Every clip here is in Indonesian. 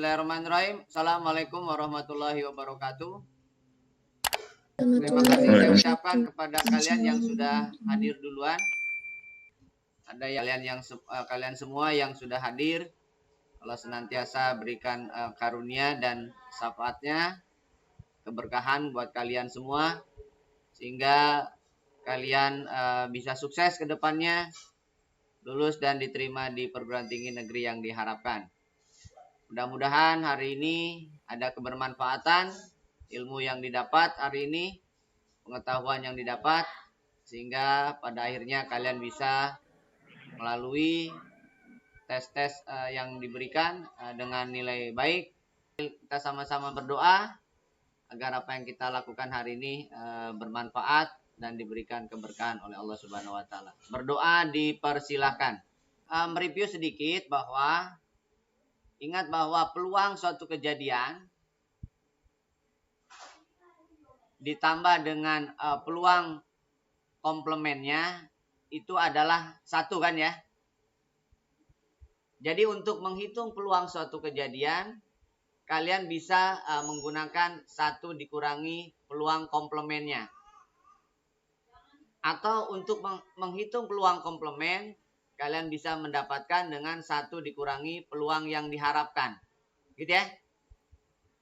Bismillahirrahmanirrahim. Assalamualaikum warahmatullahi wabarakatuh. Terima kasih saya ucapkan kepada kalian yang sudah hadir duluan. Ada kalian semua yang sudah hadir. Allah senantiasa berikan karunia dan syafaatnya, keberkahan buat kalian semua, sehingga kalian bisa sukses ke depannya, lulus dan diterima di perguruan tinggi negeri yang diharapkan. Mudah-mudahan hari ini ada kebermanfaatan, ilmu yang didapat hari ini, pengetahuan yang didapat, sehingga pada akhirnya kalian bisa melalui tes-tes yang diberikan dengan nilai baik. Kita sama-sama berdoa agar apa yang kita lakukan hari ini bermanfaat dan diberikan keberkahan oleh Allah Subhanahu wa taala. Berdoa dipersilahkan. Mereview sedikit bahwa ingat bahwa peluang suatu kejadian ditambah dengan peluang komplemennya itu adalah satu kan ya. Jadi untuk menghitung peluang suatu kejadian, kalian bisa menggunakan 1 dikurangi peluang komplemennya. Atau untuk menghitung peluang komplemen, kalian bisa mendapatkan dengan 1 dikurangi peluang yang diharapkan. Gitu ya.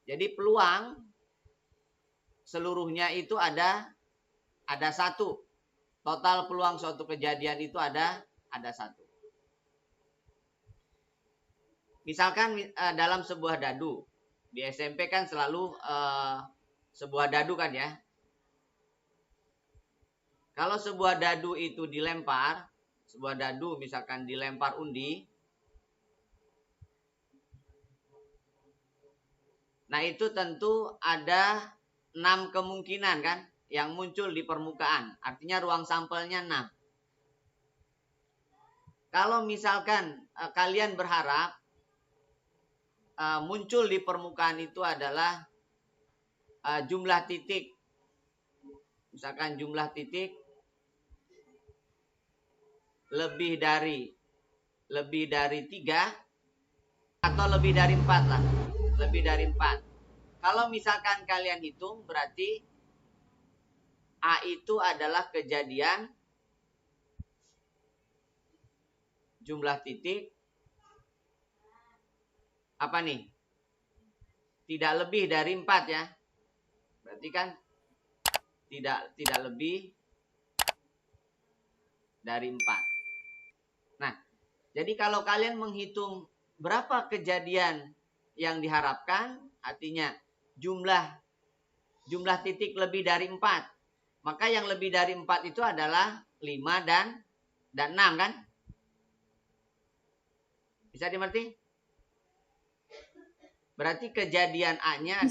Jadi peluang seluruhnya itu ada 1. Total peluang suatu kejadian itu ada 1. Misalkan dalam sebuah dadu. Di SMP kan selalu sebuah dadu kan ya. Kalau sebuah dadu itu dilempar, sebuah dadu misalkan dilempar undi, nah itu tentu ada 6 kemungkinan kan yang muncul di permukaan. Artinya ruang sampelnya 6. Kalau misalkan kalian berharap muncul di permukaan itu adalah jumlah titik. Misalkan jumlah titik lebih dari 3 atau lebih dari 4 lah. Lebih dari 4. Kalau misalkan kalian hitung berarti A itu adalah kejadian jumlah titik apa nih? Tidak lebih dari 4 ya. Berarti kan tidak lebih dari 4. Nah, jadi kalau kalian menghitung berapa kejadian yang diharapkan, artinya jumlah titik lebih dari 4. Maka yang lebih dari 4 itu adalah 5 dan 6 kan? Bisa dimengerti? Berarti kejadian A-nya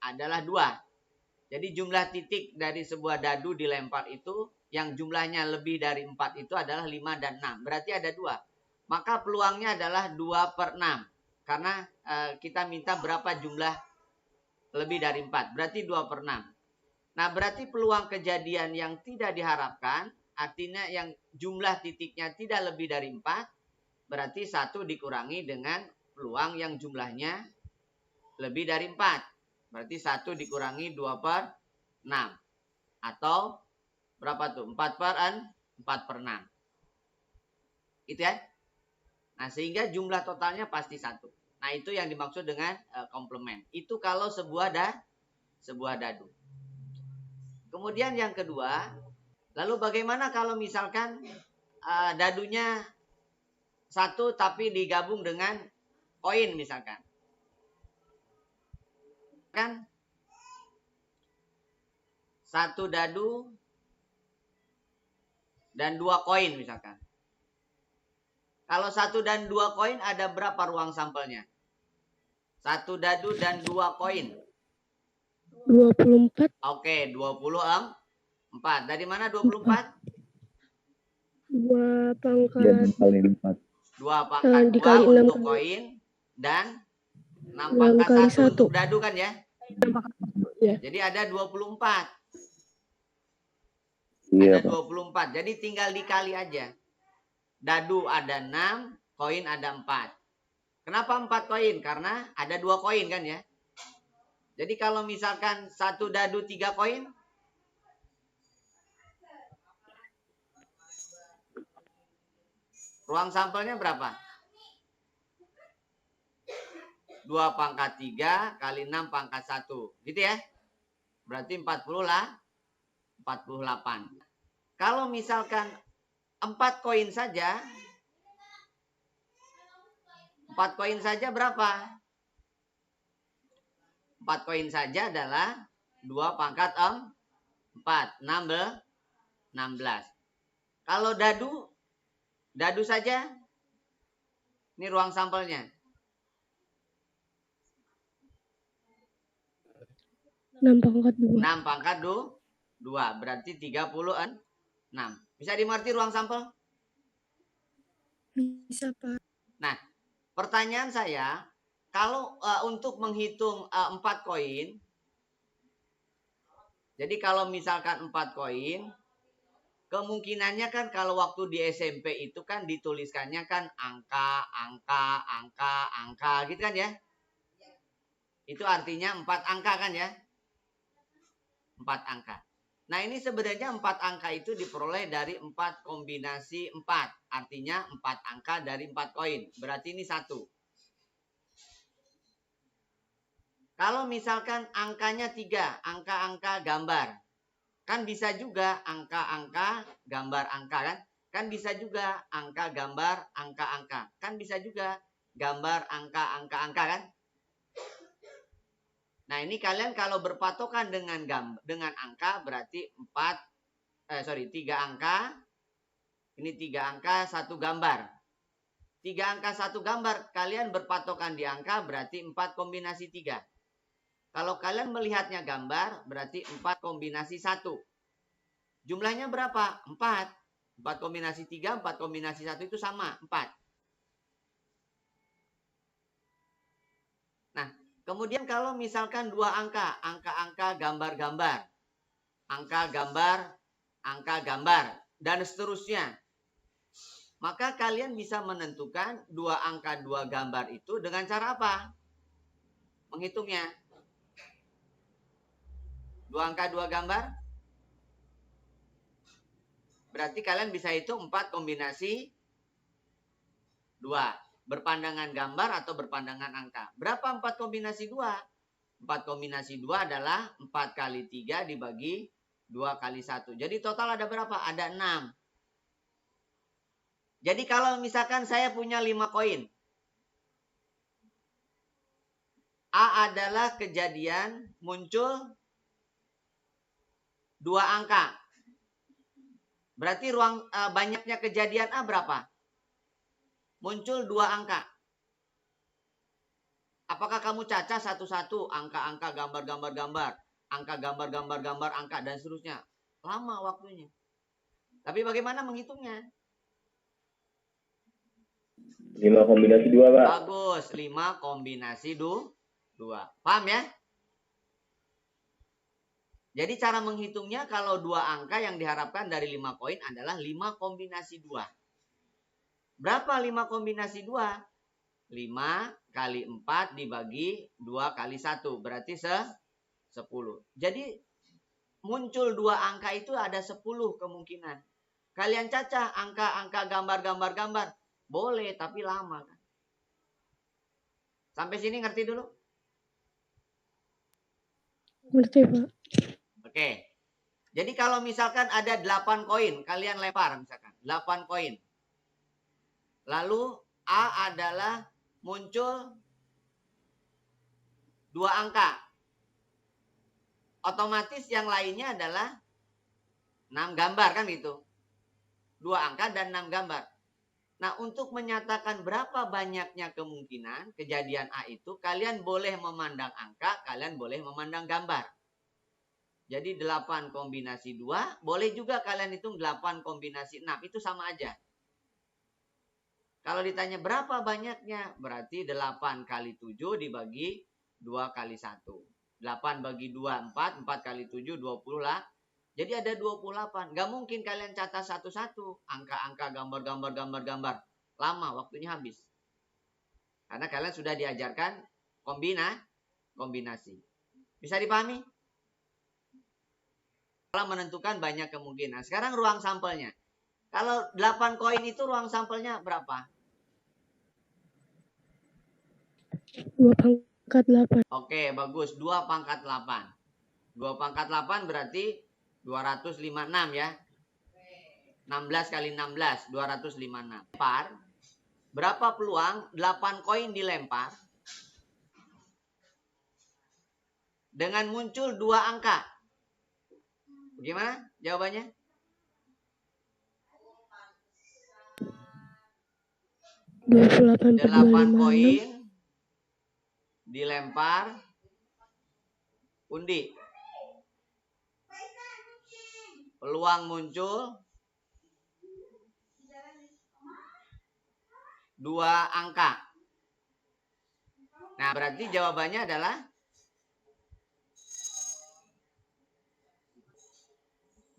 adalah 2. Jadi jumlah titik dari sebuah dadu dilempar itu yang jumlahnya lebih dari 4 itu adalah 5 dan 6. Berarti ada 2. Maka peluangnya adalah 2/6. Karena kita minta berapa jumlah lebih dari 4. Berarti 2/6. Nah berarti peluang kejadian yang tidak diharapkan, artinya yang jumlah titiknya tidak lebih dari 4. Berarti 1 dikurangi dengan peluang yang jumlahnya lebih dari 4. Berarti 1 dikurangi 2/6. Atau berapa tuh? 4/6. Gitu ya. Nah sehingga jumlah totalnya pasti 1. Nah itu yang dimaksud dengan komplement. Itu kalau sebuah dadu. Kemudian yang kedua, lalu bagaimana kalau misalkan dadunya 1 tapi digabung dengan koin misalkan. Kan 1 dadu dan 2 koin misalkan. Kalau 1 dan 2 koin ada berapa ruang sampelnya? 1 dadu dan 2 koin. 24. Oke, 24. Dari mana 24? 2 pangkat 2 pangkat 2 untuk koin dan 6 pangkat 1 untuk dadu kan ya? Ya. Jadi ada 24. Iya, Ada 24. Jadi tinggal dikali aja. Dadu ada 6, koin ada 4. Kenapa 4 koin? Karena ada 2 koin kan ya. Jadi kalau misalkan satu dadu 3 koin, ruang sampelnya berapa? 2 pangkat 3 kali 6 pangkat 1. Gitu ya. Berarti 40 lah. 48. Kalau misalkan 4 koin saja. 4 koin saja berapa? 4 koin saja adalah 2 pangkat 4. 16. Kalau dadu saja. Ini ruang sampelnya. 6 pangkat 2. 6 pangkat 2. Berarti 36. Bisa dimengerti ruang sampel? Bisa, Pak. Nah, pertanyaan saya, kalau untuk menghitung 4 koin, jadi kalau misalkan 4 koin, kemungkinannya kan kalau waktu di SMP itu kan dituliskannya kan angka, angka, gitu kan ya? Itu artinya 4 angka kan ya? 4 angka. Nah ini sebenarnya 4 angka itu diperoleh dari 4 kombinasi 4. Artinya 4 angka dari 4 koin. Berarti ini 1. Kalau misalkan angkanya 3, angka-angka gambar. Kan bisa juga angka-angka gambar angka kan? Kan bisa juga angka gambar angka-angka. Kan bisa juga gambar angka-angka kan? Nah ini kalian kalau berpatokan dengan angka berarti 3 angka. Ini 3 angka 1 gambar. 3 angka 1 gambar kalian berpatokan di angka berarti 4 kombinasi 3. Kalau kalian melihatnya gambar berarti 4 kombinasi 1. Jumlahnya berapa? 4. 4 kombinasi 3, 4 kombinasi 1 itu sama 4. Nah kemudian kalau misalkan 2 angka, angka-angka gambar-gambar. Angka gambar, dan seterusnya. Maka kalian bisa menentukan 2 angka 2 gambar itu dengan cara apa? Menghitungnya. 2 angka 2 gambar. Berarti kalian bisa hitung 4 kombinasi 2. Berpandangan gambar atau berpandangan angka. Berapa 4 kombinasi 2? 4 kombinasi 2 adalah 4 kali 3 dibagi 2 kali 1. Jadi total ada berapa? Ada 6. Jadi kalau misalkan saya punya 5 koin. A adalah kejadian muncul 2 angka. Berarti banyaknya kejadian A berapa? Muncul 2 angka. Apakah kamu cacah satu-satu angka-angka gambar-gambar, angka gambar-gambar, angka dan seterusnya? Lama waktunya. Tapi bagaimana menghitungnya? 5 kombinasi 2, Pak. Bagus, 5 kombinasi 2. Paham ya? Jadi cara menghitungnya kalau 2 angka yang diharapkan dari 5 koin adalah 5 kombinasi 2. Berapa 5 kombinasi 2? 5 kali 4 dibagi 2 kali 1. Berarti 10. Jadi muncul 2 angka itu ada 10 kemungkinan. Kalian cacah angka-angka gambar. Boleh tapi lama kan. Sampai sini ngerti dulu? Ngerti, Pak. Oke. Jadi kalau misalkan ada 8 koin, kalian lempar misalkan. 8 koin. Lalu A adalah muncul 2 angka. Otomatis yang lainnya adalah 6 gambar kan gitu. 2 angka dan 6 gambar. Nah untuk menyatakan berapa banyaknya kemungkinan kejadian A itu, kalian boleh memandang angka, kalian boleh memandang gambar. Jadi 8 kombinasi 2, boleh juga kalian hitung 8 kombinasi 6, itu sama aja. Kalau ditanya berapa banyaknya, berarti 8 kali 7 dibagi 2 kali 1. 8 bagi 2, 4. 4 kali 7, 20 lah. Jadi ada 28. Gak mungkin kalian catat satu-satu. Angka-angka gambar. Lama, waktunya habis. Karena kalian sudah diajarkan kombinasi. Bisa dipahami? Kalau menentukan banyak kemungkinan. Sekarang ruang sampelnya. Kalau 8 koin itu ruang sampelnya berapa? 2 pangkat 8. Oke, bagus. 2 pangkat 8. 2 pangkat 8 berarti 256 ya. 16 kali 16, 256. Lempar. Berapa peluang 8 koin dilempar dengan muncul 2 angka? Bagaimana jawabannya? 8 koin dilempar undi. Peluang muncul 2 angka. Nah, berarti jawabannya adalah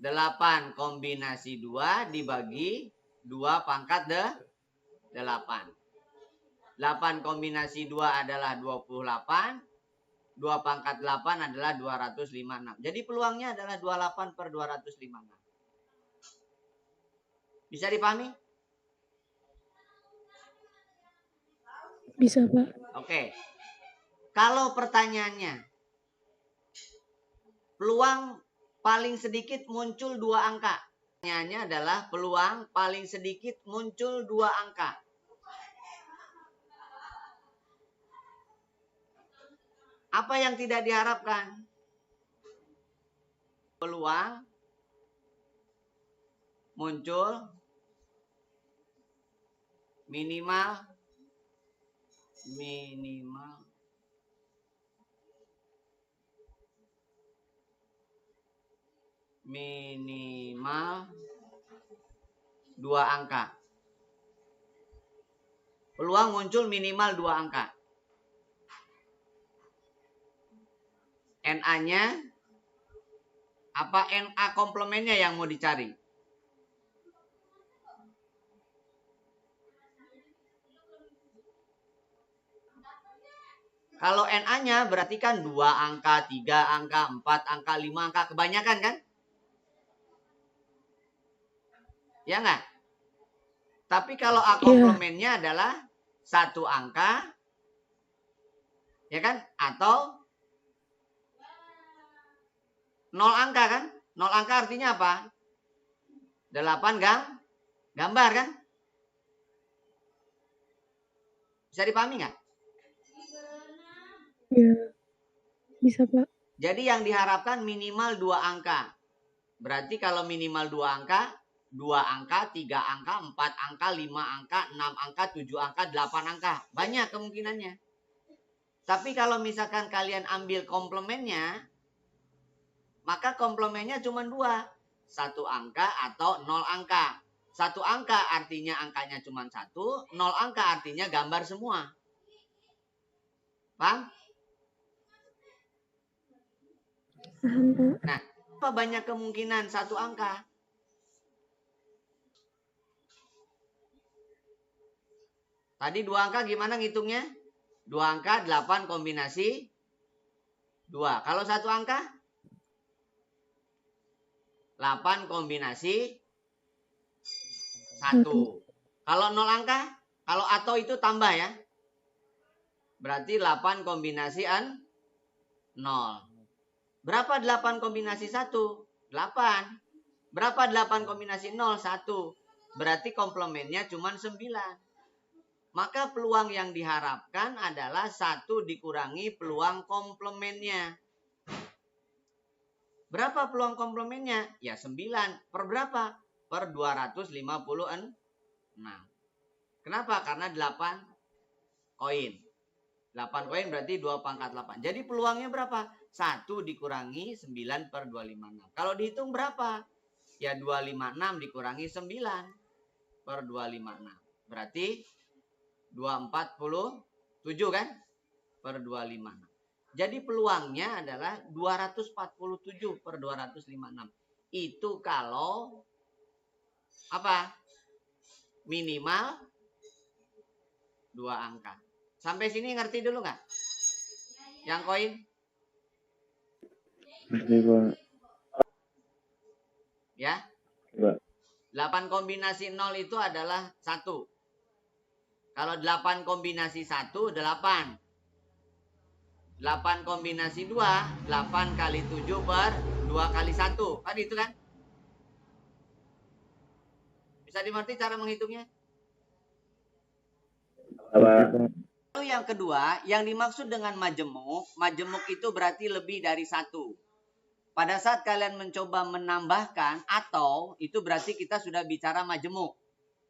8 kombinasi 2 dibagi 2 pangkat 8. 8 kombinasi 2 adalah 28. 2 pangkat 8 adalah 256. Jadi peluangnya adalah 28 per 256. Bisa dipahami? Bisa, Pak. Oke. Kalau pertanyaannya, peluang paling sedikit muncul 2 angka. Pertanyaannya adalah peluang paling sedikit muncul 2 angka. Apa yang tidak diharapkan? Peluang muncul minimal 2 angka. Peluang muncul minimal 2 angka. NA-nya apa NA komplemennya yang mau dicari? Kalau NA-nya berarti kan 2 angka, 3 angka, 4 angka, 5 angka. Kebanyakan kan? Ya enggak? Tapi kalau A komplemennya adalah 1 angka. Ya kan? Atau 0 angka kan? 0 angka artinya apa? 8 gambar kan? Bisa dipahami nggak? Ya, bisa, Pak. Jadi yang diharapkan minimal 2 angka. Berarti kalau minimal 2 angka, 2 angka, 3 angka, 4 angka, 5 angka, 6 angka, 7 angka, 8 angka. Banyak kemungkinannya. Tapi kalau misalkan kalian ambil komplemennya, maka komplemennya cuma 2. 1 angka atau 0 angka. 1 angka artinya angkanya cuma 1. 0 angka artinya gambar semua. Paham? Paham, Pak. Nah, apa banyak kemungkinan 1 angka? Tadi 2 angka gimana ngitungnya? 2 angka 8 kombinasi 2. Kalau 1 angka? 8 kombinasi 1. Kalau 0 angka? Kalau atau itu tambah ya. Berarti 8 kombinasi 0. Berapa 8 kombinasi 1? 8. Berapa 8 kombinasi 0? 1. Berarti komplemennya cuma 9. Maka peluang yang diharapkan adalah 1 dikurangi peluang komplemennya. Berapa peluang komplemennya? Ya 9. Per berapa? Per 256. Kenapa? Karena 8 koin. 8 koin berarti 2 pangkat 8. Jadi peluangnya berapa? 1 dikurangi 9 per 256. Kalau dihitung berapa? Ya 256 dikurangi 9 per 256. Berarti 247 kan? Per 256. Jadi peluangnya adalah 247 per 256. Itu kalau apa? Minimal 2 angka. Sampai sini ngerti dulu nggak? Yang koin? Ngerti, Pak. Ya. Pak. 8 kombinasi 0 itu adalah 1. Kalau 8 kombinasi 1, 8. 8 kombinasi 2, 8 kali 7 per 2 kali 1. Kan itu kan? Bisa dimengerti cara menghitungnya? Pak. Lalu yang kedua, yang dimaksud dengan majemuk itu berarti lebih dari 1. Pada saat kalian mencoba menambahkan atau, itu berarti kita sudah bicara majemuk.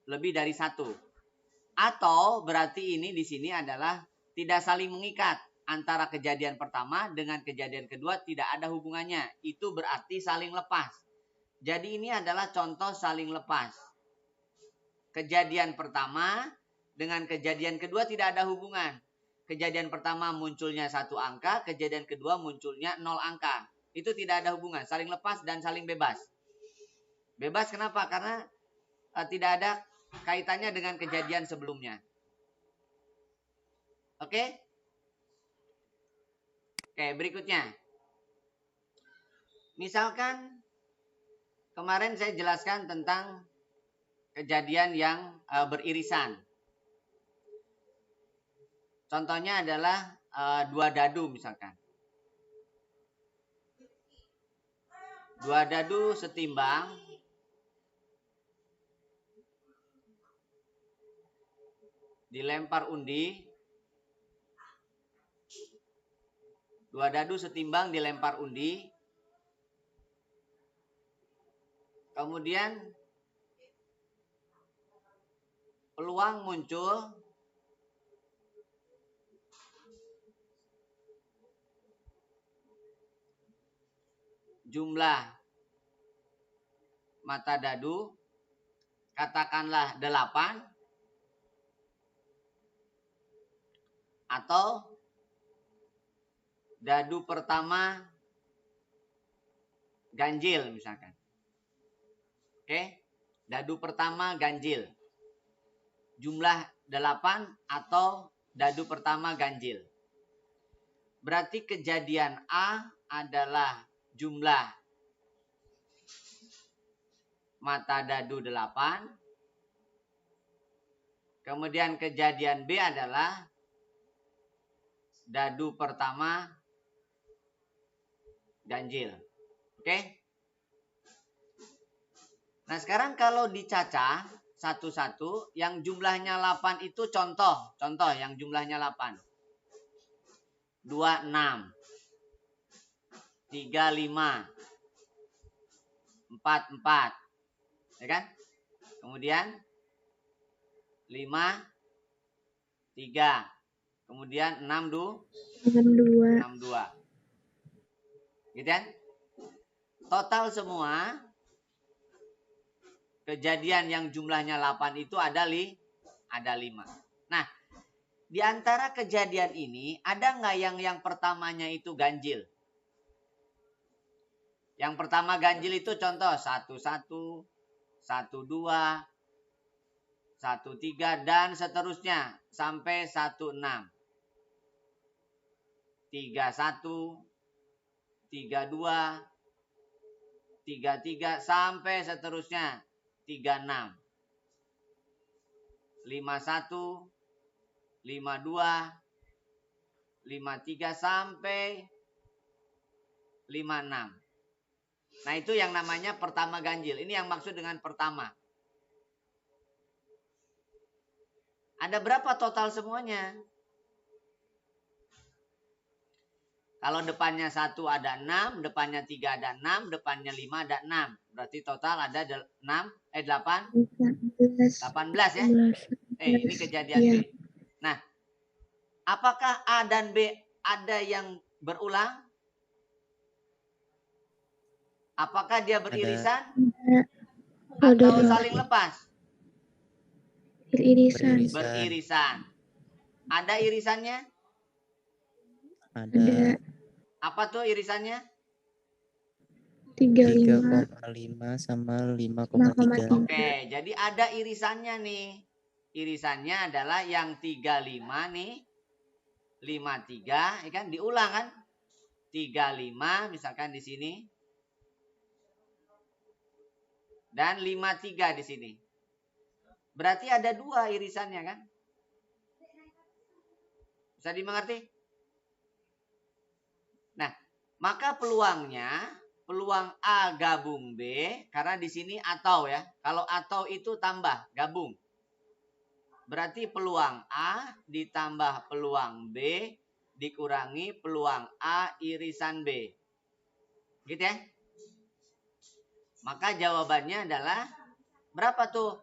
Lebih dari 1. Atau berarti ini di sini adalah tidak saling mengikat. Antara kejadian pertama dengan kejadian kedua tidak ada hubungannya. Itu berarti saling lepas. Jadi ini adalah contoh saling lepas. Kejadian pertama dengan kejadian kedua tidak ada hubungan. Kejadian pertama munculnya 1 angka, kejadian kedua munculnya 0 angka. Itu tidak ada hubungan, saling lepas dan saling bebas. Bebas kenapa? Karena tidak ada kaitannya dengan kejadian sebelumnya. Oke? Oke, berikutnya. Misalkan kemarin saya jelaskan tentang kejadian yang beririsan. Contohnya adalah 2 dadu misalkan. 2 dadu setimbang dilempar undi. 2 dadu setimbang dilempar undi. Kemudian peluang muncul jumlah mata dadu katakanlah 8 atau dadu pertama ganjil misalkan. Oke, dadu pertama ganjil. Jumlah 8 atau dadu pertama ganjil. Berarti kejadian A adalah jumlah mata dadu 8. Kemudian kejadian B adalah dadu pertama ganjil. Oke? Nah, sekarang kalau dicacah satu-satu yang jumlahnya 8 itu contoh yang jumlahnya 8. 2, 6. 3, 5. 4, 4. Ya kan? Kemudian 5, 3. Kemudian 6, 62. 62. Gitu kan? Total semua kejadian yang jumlahnya 8 itu ada 5. Nah, di antara kejadian ini ada nggak yang pertamanya itu ganjil? Yang pertama ganjil itu contoh 11, 12, 13 dan seterusnya sampai 16. 31, 32, 33 sampai seterusnya 36. 51, 52, 53 sampai 56. Nah, itu yang namanya pertama ganjil. Ini yang maksud dengan pertama. Ada berapa total semuanya? Kalau depannya 1 ada 6, depannya 3 ada 6, depannya 5 ada 6. Berarti total ada 8, 18 ya? Ini kejadian B. Nah, apakah A dan B ada yang berulang? Apakah dia beririsan? Atau saling lepas? Beririsan. Ada irisannya? Ada. Apa tuh irisannya? 3,5 sama 5,3. Oke, jadi ada irisannya nih. Irisannya adalah yang 35 nih 53, ya kan? Diulang kan? 35 misalkan di sini. Dan 53 di sini. Berarti ada 2 irisannya kan? Bisa dimengerti? Nah, maka peluangnya, peluang A gabung B, karena di sini atau ya. Kalau atau itu tambah, gabung. Berarti peluang A ditambah peluang B dikurangi peluang A irisan B. Gitu ya? Maka jawabannya adalah berapa tuh?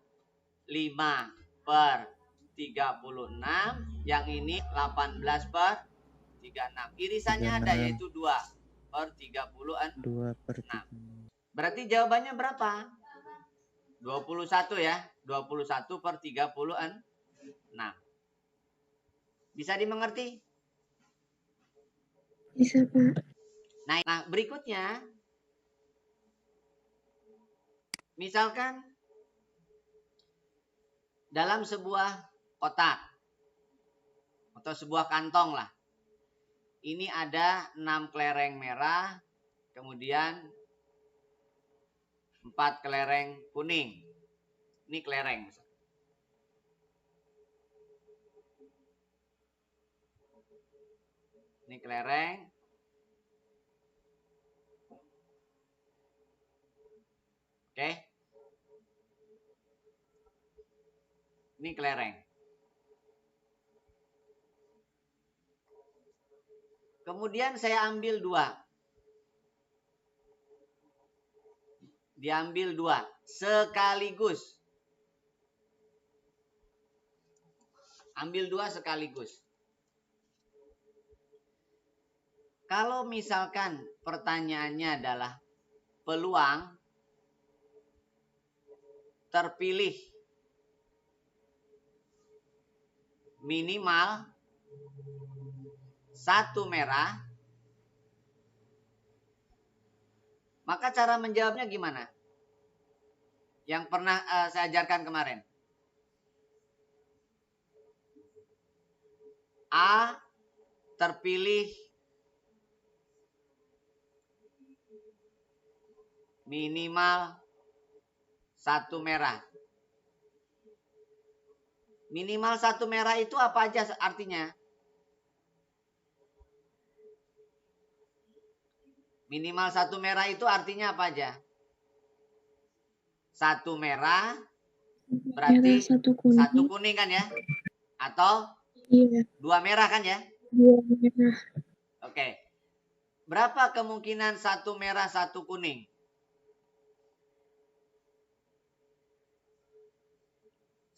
5/36. Yang ini 18/36. Irisannya ada 36. yaitu 2/36. 2/36. Berarti jawabannya berapa? 21 ya. 21/36. Bisa dimengerti? Bisa, Pak. Nah, berikutnya. Misalkan dalam sebuah kotak atau sebuah kantong lah. Ini ada 6 kelereng merah, kemudian 4 kelereng kuning. Ini kelereng. Ini kelereng. Oke. Ini kelereng. Kemudian saya ambil 2. Diambil 2 sekaligus. Ambil 2 sekaligus. Kalau misalkan pertanyaannya adalah peluang terpilih minimal 1 merah, maka cara menjawabnya gimana? Yang pernah saya ajarkan kemarin. A terpilih minimal 1 merah. Minimal 1 merah itu apa aja artinya? Minimal 1 merah itu artinya apa aja? 1 merah berarti Merah, 1 kuning. 1 kuning kan ya? Atau Iya, 2 merah kan ya? 2 merah. Oke. Berapa kemungkinan 1 merah 1 kuning?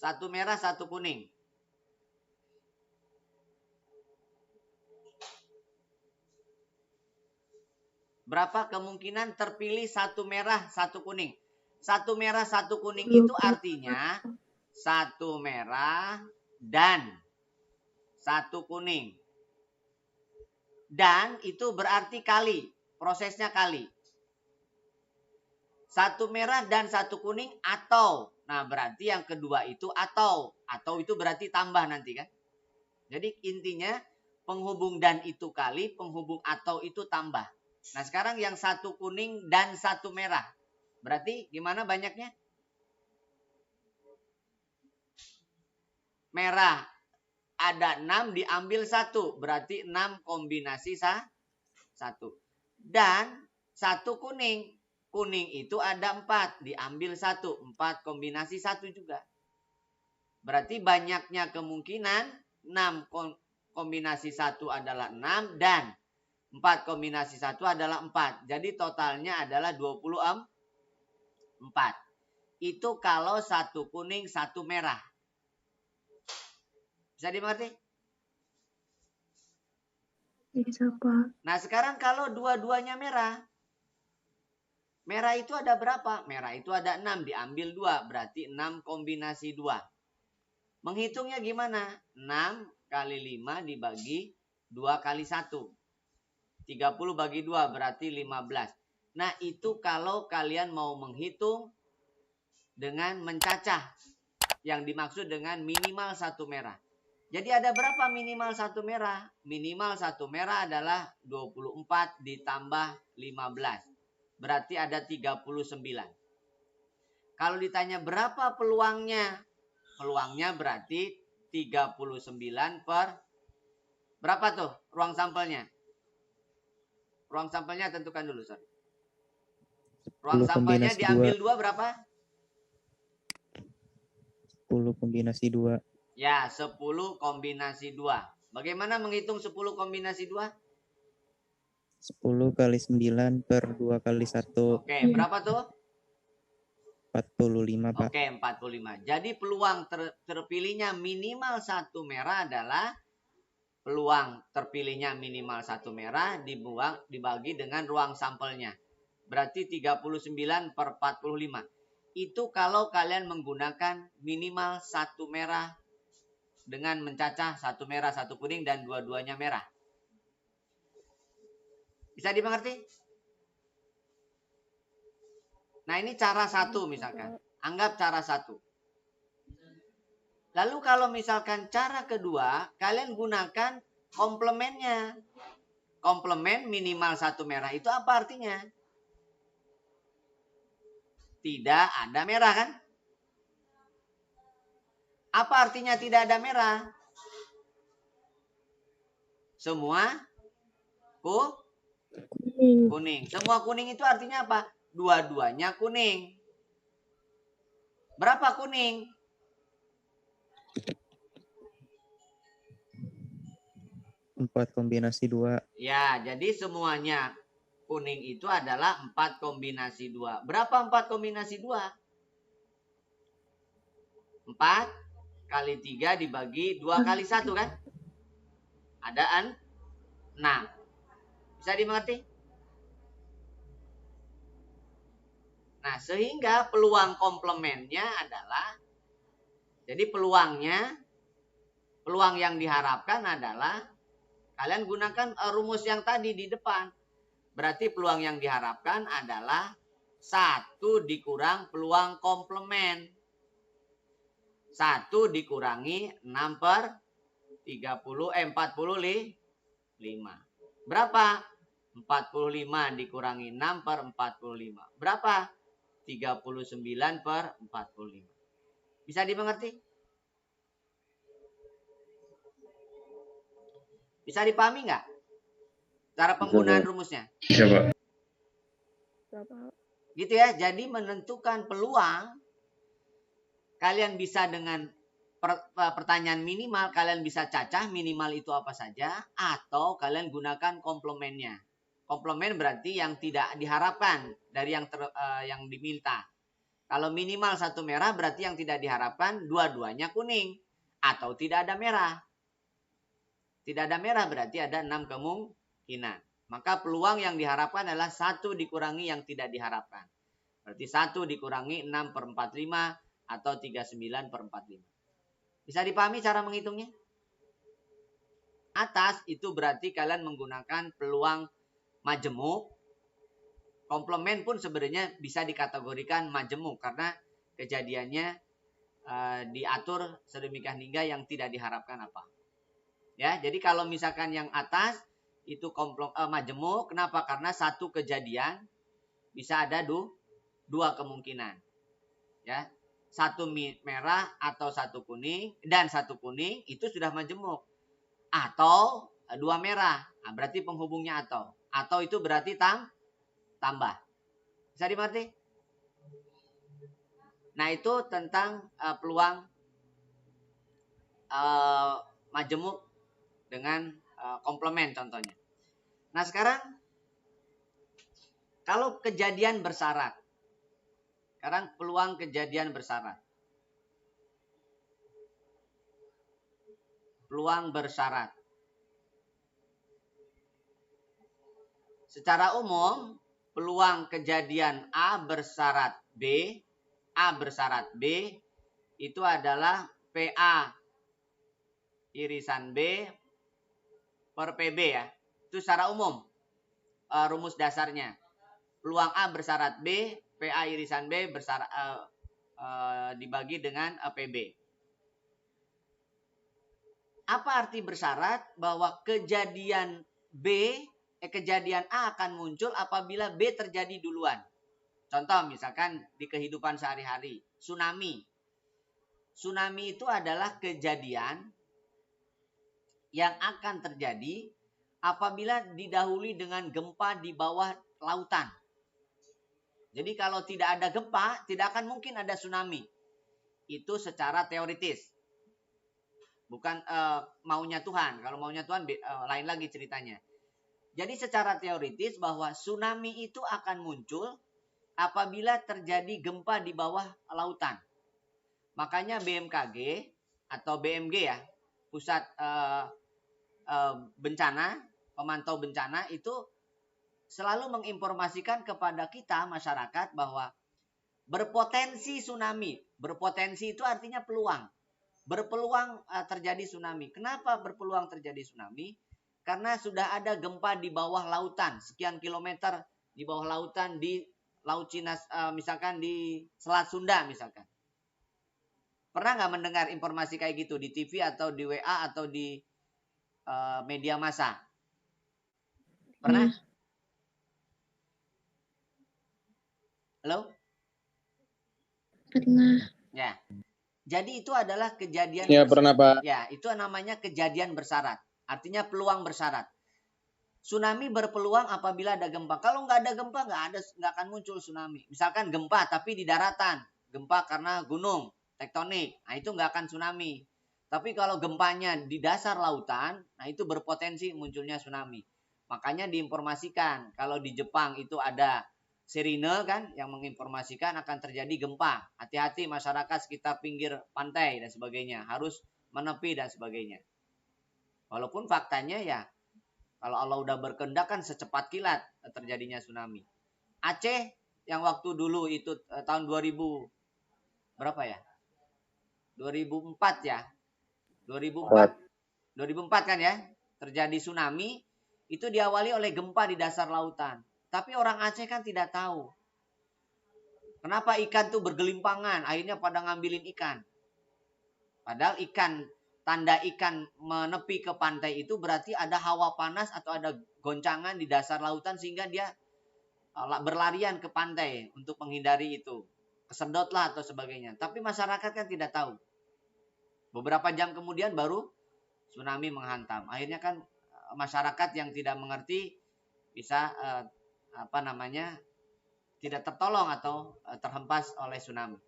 1 merah 1 kuning. Berapa kemungkinan terpilih 1 merah 1 kuning? 1 merah 1 kuning itu artinya 1 merah dan 1 kuning. Dan itu berarti kali. Prosesnya kali. 1 merah dan 1 kuning atau. Nah, berarti yang kedua itu atau. Atau itu berarti tambah nanti kan. Jadi intinya penghubung dan itu kali, penghubung atau itu tambah. Nah, sekarang yang 1 kuning dan 1 merah. Berarti gimana banyaknya? Merah ada 6 diambil 1. Berarti 6 kombinasi 1. Dan 1 kuning. Kuning itu ada 4. Diambil 1. 4 kombinasi 1 juga. Berarti banyaknya kemungkinan 6 kombinasi 1 adalah 6. Dan 4 kombinasi 1 adalah 4. Jadi totalnya adalah 24. Itu kalau 1 kuning 1 merah. Bisa dimengerti? Bisa, Pak. Nah, sekarang kalau dua-duanya merah. Merah itu ada berapa? Merah itu ada 6. Diambil 2. Berarti 6 kombinasi 2. Menghitungnya gimana? 6 kali 5 dibagi 2 kali 1. 30 bagi 2 berarti 15. Nah, itu kalau kalian mau menghitung dengan mencacah. Yang dimaksud dengan minimal 1 merah. Jadi ada berapa minimal satu merah? Minimal satu merah adalah 24 ditambah 15. Berarti ada 39. Kalau ditanya berapa peluangnya? Peluangnya berarti 39 per berapa tuh ruang sampelnya? Ruang sampelnya tentukan dulu, sorry. Ruang 10 sampelnya kombinasi diambil 2. 2 berapa? 10 kombinasi 2. Ya, 10 kombinasi 2. Bagaimana menghitung 10 kombinasi 2? 10 kali 9 per 2 kali 1. Oke, berapa tuh? 45, Pak. Oke, 45. Jadi peluang terpilihnya minimal satu merah adalah peluang terpilihnya minimal satu merah dibagi dengan ruang sampelnya. Berarti 39 per 45. Itu kalau kalian menggunakan minimal satu merah dengan mencacah satu merah, satu kuning, dan dua-duanya merah. Bisa dimengerti? Nah, ini cara satu misalkan. Anggap cara satu. Lalu kalau misalkan cara kedua, kalian gunakan komplemennya. Komplemen minimal satu merah itu apa artinya? Tidak ada merah kan? Apa artinya tidak ada merah? Semua kuning. Semua kuning itu artinya apa? Dua-duanya kuning. Berapa kuning? 4 kombinasi 2. Ya, jadi semuanya kuning itu adalah 4 kombinasi 2. Berapa 4 kombinasi 2? 4 kali 3 dibagi 2 kali 1 kan? Ada 6. Bisa dimengerti? Nah, sehingga peluang komplemennya adalah, jadi peluang yang diharapkan adalah, kalian gunakan rumus yang tadi di depan. Berarti peluang yang diharapkan adalah 1 dikurang peluang komplemen. 1 dikurangi 6 per 45. Berapa? 45 dikurangi 6 per 45. Berapa? 39 per 45. Bisa dimengerti? Bisa dipahami nggak? Cara penggunaan rumusnya. Bisa, Pak. Gitu ya. Jadi menentukan peluang, kalian bisa dengan pertanyaan minimal, kalian bisa cacah minimal itu apa saja, atau kalian gunakan komplemennya. Komplemen berarti yang tidak diharapkan dari yang diminta. Kalau minimal satu merah berarti yang tidak diharapkan dua-duanya kuning atau tidak ada merah. Tidak ada merah berarti ada 6 kemungkinan. Maka peluang yang diharapkan adalah 1 dikurangi yang tidak diharapkan. Berarti 1 dikurangi 6 per 45 atau 39 per 45. Bisa dipahami cara menghitungnya? Atas itu berarti kalian menggunakan peluang majemuk. Komplemen pun sebenarnya bisa dikategorikan majemuk karena kejadiannya diatur sedemikian hingga yang tidak diharapkan apa. Ya, jadi kalau misalkan yang atas itu majemuk, kenapa? Karena satu kejadian bisa ada dua kemungkinan. Ya, satu merah atau satu kuning, dan satu kuning itu sudah majemuk. Atau 2 merah, nah, berarti penghubungnya atau itu berarti tambah. Bisa dimengerti? Nah, itu tentang peluang majemuk dengan komplemen contohnya. Nah, sekarang kalau kejadian bersyarat. Sekarang peluang kejadian bersyarat. Peluang bersyarat. Secara umum, peluang kejadian A bersyarat B itu adalah PA irisan B per PB ya. Itu secara umum rumus dasarnya. Peluang A bersyarat B, PA irisan B bersyarat, dibagi dengan PB. Apa arti bersyarat? Bahwa kejadian kejadian A akan muncul apabila B terjadi duluan. Contoh misalkan di kehidupan sehari-hari, tsunami. Tsunami itu adalah kejadian yang akan terjadi apabila didahului dengan gempa di bawah lautan. Jadi kalau tidak ada gempa, tidak akan mungkin ada tsunami. Itu secara teoritis. Bukan maunya Tuhan. Kalau maunya Tuhan lain lagi ceritanya. Jadi secara teoritis bahwa tsunami itu akan muncul apabila terjadi gempa di bawah lautan. Makanya BMKG atau BMG ya, Pusat Bencana, Pemantau Bencana itu selalu menginformasikan kepada kita masyarakat bahwa berpotensi tsunami. Berpotensi itu artinya peluang. Berpeluang terjadi tsunami. Kenapa berpeluang terjadi tsunami? Karena sudah ada gempa di bawah lautan, sekian kilometer di bawah lautan di Laut Cina, misalkan di Selat Sunda misalkan. Pernah nggak mendengar informasi kayak gitu di TV atau di WA atau di media massa? Pernah? Halo? Pernah. Ya. Jadi itu adalah kejadian. Ya, pernah, Pak. Ya, itu namanya kejadian bersyarat. Artinya peluang bersyarat. Tsunami berpeluang apabila ada gempa. Kalau nggak ada gempa, nggak akan muncul tsunami. Misalkan gempa tapi di daratan, gempa karena gunung, tektonik, nah itu nggak akan tsunami. Tapi kalau gempanya di dasar lautan, nah itu berpotensi munculnya tsunami. Makanya diinformasikan kalau di Jepang itu ada sirine kan yang menginformasikan akan terjadi gempa. Hati-hati masyarakat sekitar pinggir pantai dan sebagainya, harus menepi dan sebagainya. Walaupun faktanya ya kalau Allah udah berkehendak kan secepat kilat terjadinya tsunami. Aceh yang waktu dulu itu tahun 2000 berapa ya? 2004 ya. 2004 kan ya? Terjadi tsunami itu diawali oleh gempa di dasar lautan. Tapi orang Aceh kan tidak tahu. Kenapa ikan tuh bergelimpangan, akhirnya pada ngambilin ikan. Padahal tanda ikan menepi ke pantai itu berarti ada hawa panas atau ada goncangan di dasar lautan sehingga dia berlarian ke pantai untuk menghindari itu. Kesedot lah atau sebagainya. Tapi masyarakat kan tidak tahu. Beberapa jam kemudian baru tsunami menghantam. Akhirnya kan masyarakat yang tidak mengerti bisa tidak tertolong atau terhempas oleh tsunami.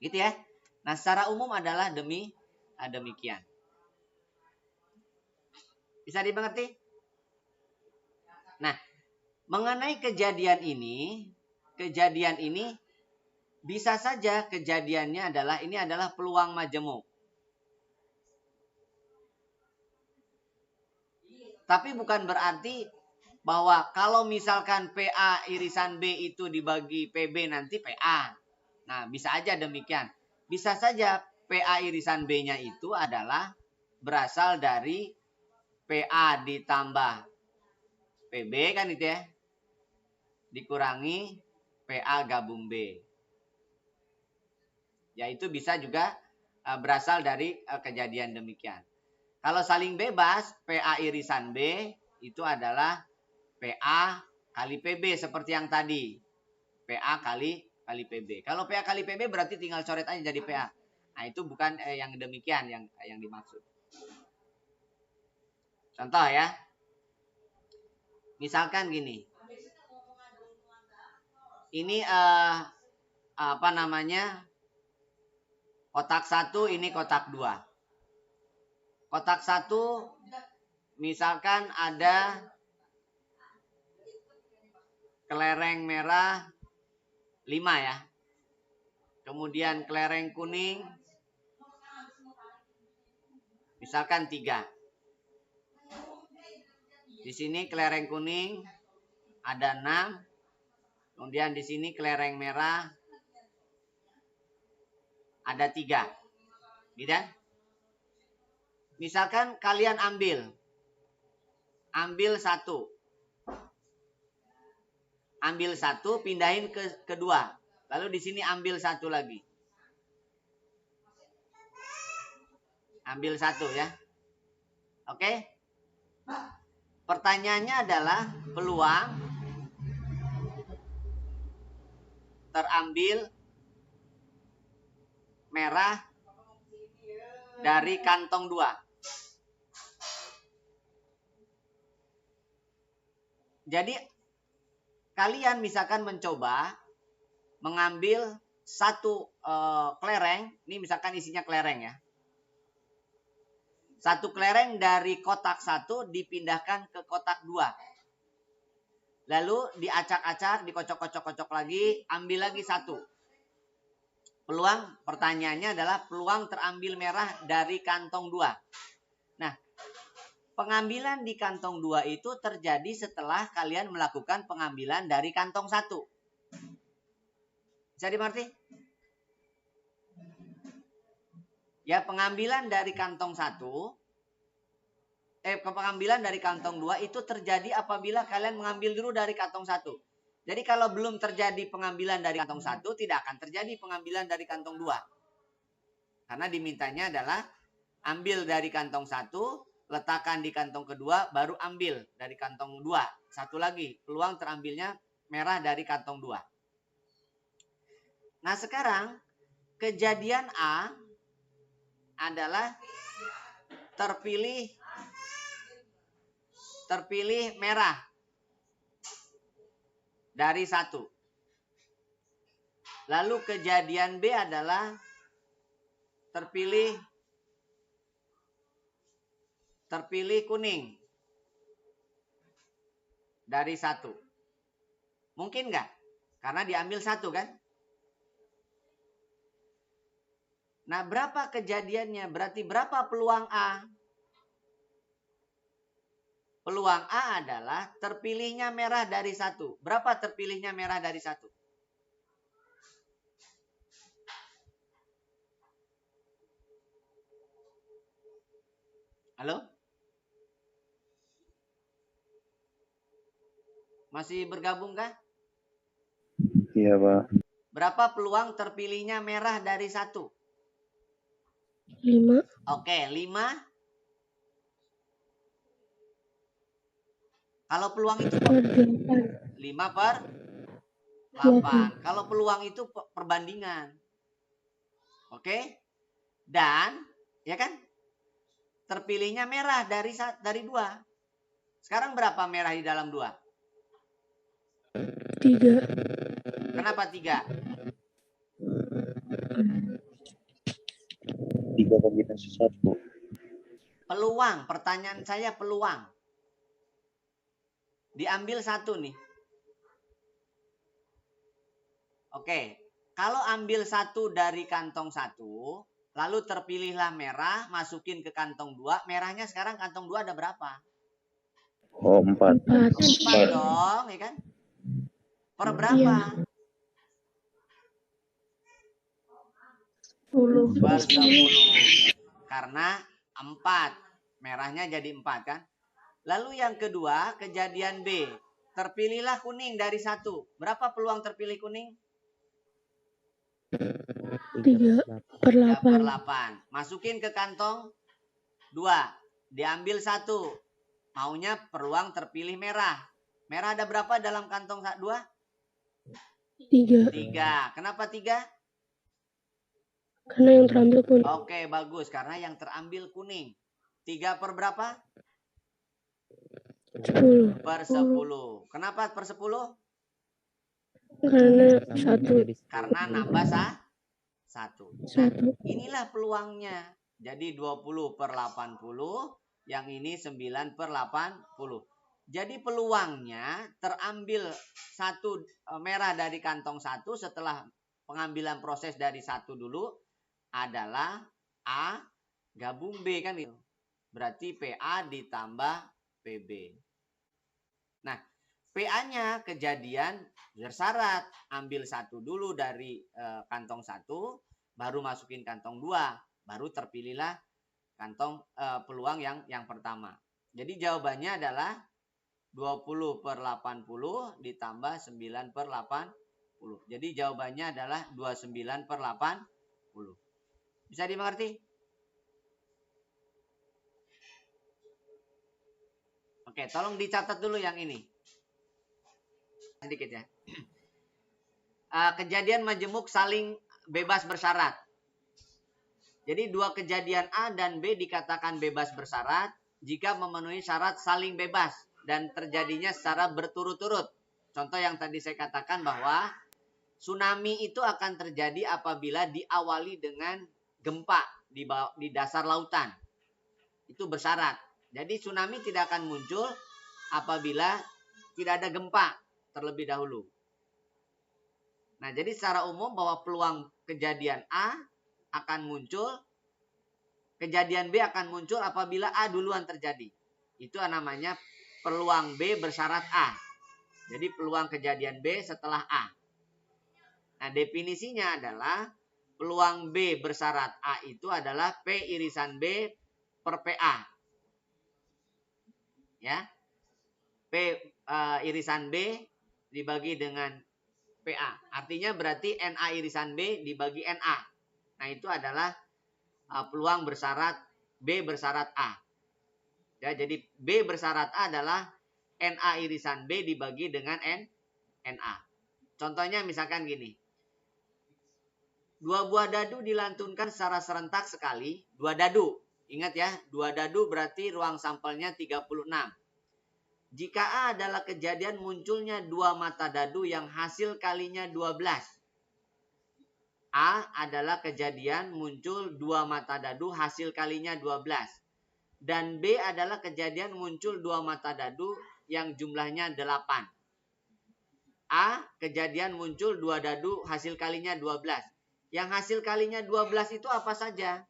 Gitu ya. Nah, secara umum adalah demikian. Bisa dimengerti? Nah, mengenai kejadian ini bisa saja kejadiannya ini adalah peluang majemuk. Tapi bukan berarti bahwa kalau misalkan PA irisan B itu dibagi PB nanti PA. Nah, bisa aja demikian. Bisa saja PA irisan B-nya itu adalah berasal dari PA ditambah PB kan itu ya. Dikurangi PA gabung B. Ya itu bisa juga berasal dari kejadian demikian. Kalau saling bebas, PA irisan B itu adalah PA kali PB seperti yang tadi. PA kali PB. Kalau PA kali PB berarti tinggal coret aja jadi PA. Nah itu bukan yang demikian yang dimaksud. Contoh ya. Misalkan gini. Ini kotak 1, ini kotak 2. Kotak 1 misalkan ada kelereng merah 5 ya. Kemudian kelereng kuning misalkan 3. Di sini kelereng kuning ada 6. Kemudian di sini kelereng merah ada 3. Gitu? Misalkan kalian ambil 1. Ambil 1, pindahin ke kedua. Lalu di sini ambil 1 lagi. Ambil 1 ya. Oke. Pertanyaannya adalah peluang terambil merah dari kantong 2. Jadi kalian misalkan mencoba mengambil satu kelereng, ini misalkan isinya kelereng ya. Satu kelereng dari kotak 1 dipindahkan ke kotak 2. Lalu diacak-acak, dikocok-kocok lagi, ambil lagi 1. Peluang, pertanyaannya adalah peluang terambil merah dari kantong 2. Nah, pengambilan di kantong 2 itu terjadi setelah kalian melakukan pengambilan dari kantong 1. Bisa dimengerti? Ya, pengambilan dari kantong 1, pengambilan dari kantong 2 itu terjadi apabila kalian mengambil dulu dari kantong 1. Jadi kalau belum terjadi pengambilan dari kantong 1, tidak akan terjadi pengambilan dari kantong 2. Karena dimintanya adalah ambil dari kantong 1, letakkan di kantong kedua, baru ambil dari kantong 2. Satu lagi, peluang terambilnya merah dari kantong 2. Nah sekarang, kejadian A adalah terpilih merah dari 1. Lalu kejadian B adalah terpilih kuning dari 1. Mungkin nggak? Karena diambil 1 kan? Nah, berapa kejadiannya? Berarti berapa peluang A? Peluang A adalah terpilihnya merah dari 1. Berapa terpilihnya merah dari 1? Halo? Masih bergabung kah? Iya, Pak. Berapa peluang terpilihnya merah dari 1? 5. Oke, 5. Kalau peluang itu Per 8. 5 per 8. Kalau peluang itu perbandingan. Oke? Dan, ya kan? Terpilihnya merah dari 2. Sekarang berapa merah di dalam 2? 3. Kenapa 3? 3 kombinasi 1. Peluang, pertanyaan saya peluang. Diambil 1 nih. Oke, kalau ambil 1 dari kantong 1, lalu terpilihlah merah, masukin ke kantong 2, merahnya sekarang kantong 2 ada berapa? Oh, 4. 4 dong, ya kan? Per berapa? 10. Per 10. Karena 4. Merahnya jadi 4 kan? Lalu yang kedua, kejadian B. Terpilihlah kuning dari 1. Berapa peluang terpilih kuning? 3 per 3 per 8. 8. Masukin ke kantong 2. Diambil 1. Maunya peluang terpilih merah. Merah ada berapa dalam kantong 2? 3. 3. Kenapa 3? Karena yang terambil kuning. Oke, bagus. Karena yang terambil kuning. 3 per berapa? 10. Per 10. Kenapa per 10? Karena 1. Karena nambah 1. Nah, inilah peluangnya. Jadi 20 per 80. Yang ini 9 per 80. Jadi peluangnya terambil 1 merah dari kantong 1 setelah pengambilan proses dari 1 dulu adalah A gabung B kan itu. Berarti PA ditambah PB. Nah, PA-nya kejadian bersyarat ambil 1 dulu dari kantong 1, baru masukin kantong 2, baru terpilihlah kantong peluang yang pertama. Jadi jawabannya adalah 20 per 80 ditambah 9 per 80. Jadi jawabannya adalah 29 per 80. Bisa dimengerti? Oke, tolong dicatat dulu yang ini. Sedikit ya. Kejadian majemuk saling bebas bersyarat. Jadi dua kejadian A dan B dikatakan bebas bersyarat jika memenuhi syarat saling bebas dan terjadinya secara berturut-turut. Contoh yang tadi saya katakan bahwa tsunami itu akan terjadi apabila diawali dengan gempa di dasar lautan. Itu bersyarat. Jadi tsunami tidak akan muncul apabila tidak ada gempa terlebih dahulu. Nah, jadi secara umum bahwa peluang kejadian A akan muncul, kejadian B akan muncul apabila A duluan terjadi. Itu namanya peluang B bersyarat A. Jadi peluang kejadian B setelah A. Nah, definisinya adalah peluang B bersyarat A itu adalah P irisan B per PA. Ya. P irisan B dibagi dengan PA. Artinya berarti NA irisan B dibagi NA. Nah, itu adalah peluang bersyarat B bersyarat A. Ya, jadi B bersyarat A adalah NA irisan B dibagi dengan NA. Contohnya misalkan gini. Dua buah dadu dilantunkan secara serentak sekali. Dua dadu. Ingat ya, dua dadu berarti ruang sampelnya 36. Jika A adalah kejadian munculnya dua mata dadu yang hasil kalinya 12. A adalah kejadian muncul dua mata dadu hasil kalinya 12. Dan B adalah kejadian muncul dua mata dadu yang jumlahnya 8. A kejadian muncul dua dadu hasil kalinya 12. Yang hasil kalinya 12 itu apa saja?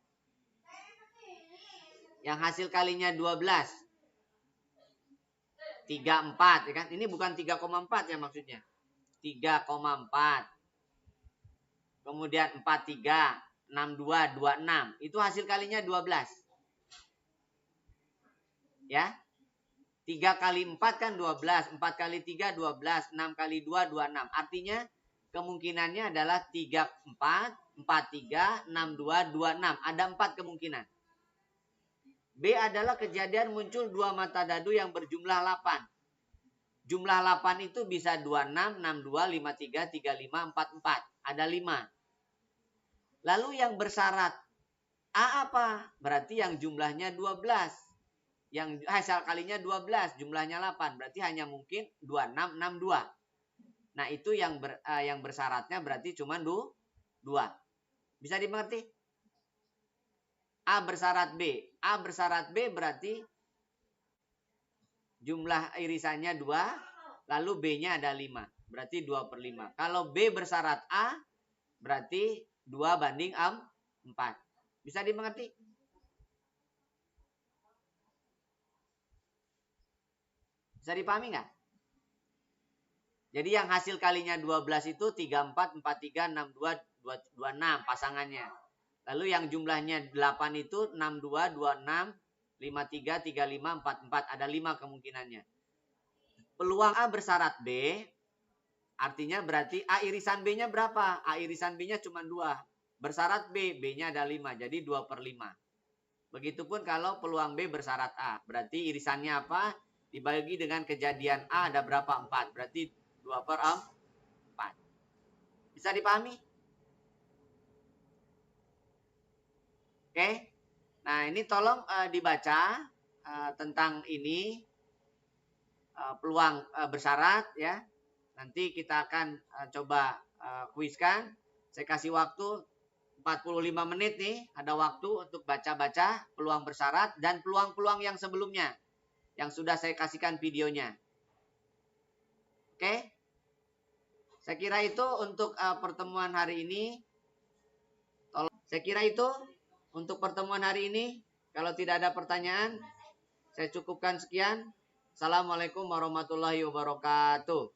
Yang hasil kalinya 12. 3,4 ya kan? Ini bukan 3,4 ya maksudnya. 3,4. Kemudian 43, 62, 26. Itu hasil kalinya 12. Ya. 3 kali 4 kan 12. 4 kali 3 12. 6 kali 2 26. Artinya kemungkinannya adalah 34, 43, 62, 26. Ada 4 kemungkinan. B adalah kejadian muncul dua mata dadu yang berjumlah 8. Jumlah 8 itu bisa 26, 62, 53, 35, 44. Ada 5. Lalu yang bersyarat A apa? Berarti yang jumlahnya 12. Yang hasil kalinya 12, jumlahnya 8. Berarti hanya mungkin 26, 62. Nah, itu yang bersyaratnya berarti cuma 2. Bisa dimengerti? A bersyarat B. A bersyarat B berarti jumlah irisannya 2, lalu B-nya ada 5. Berarti 2/5. Kalau B bersyarat A, berarti 2/4. Bisa dimengerti? Bisa dipahami nggak? Jadi yang hasil kalinya 12 itu 34, 43, 62, 26 pasangannya. Lalu yang jumlahnya 8 itu 62, 26, 53, 35, 44. Ada 5 kemungkinannya. Peluang A bersyarat B, artinya berarti A irisan B-nya berapa? A irisan B-nya cuma 2. Bersyarat B, B-nya ada 5. Jadi 2/5. Begitupun kalau peluang B bersyarat A. Berarti irisannya apa? Dibagi dengan kejadian A ada berapa? 4. Berarti 2/4. Bisa dipahami? Oke. Nah, ini tolong dibaca tentang ini peluang bersyarat ya. Nanti kita akan coba kuiskan. Saya kasih waktu 45 menit nih, ada waktu untuk baca-baca peluang bersyarat dan peluang-peluang yang sebelumnya yang sudah saya kasihkan videonya. Oke? Saya kira itu untuk pertemuan hari ini. Saya kira itu untuk pertemuan hari ini. Kalau tidak ada pertanyaan, saya cukupkan sekian. Assalamualaikum warahmatullahi wabarakatuh.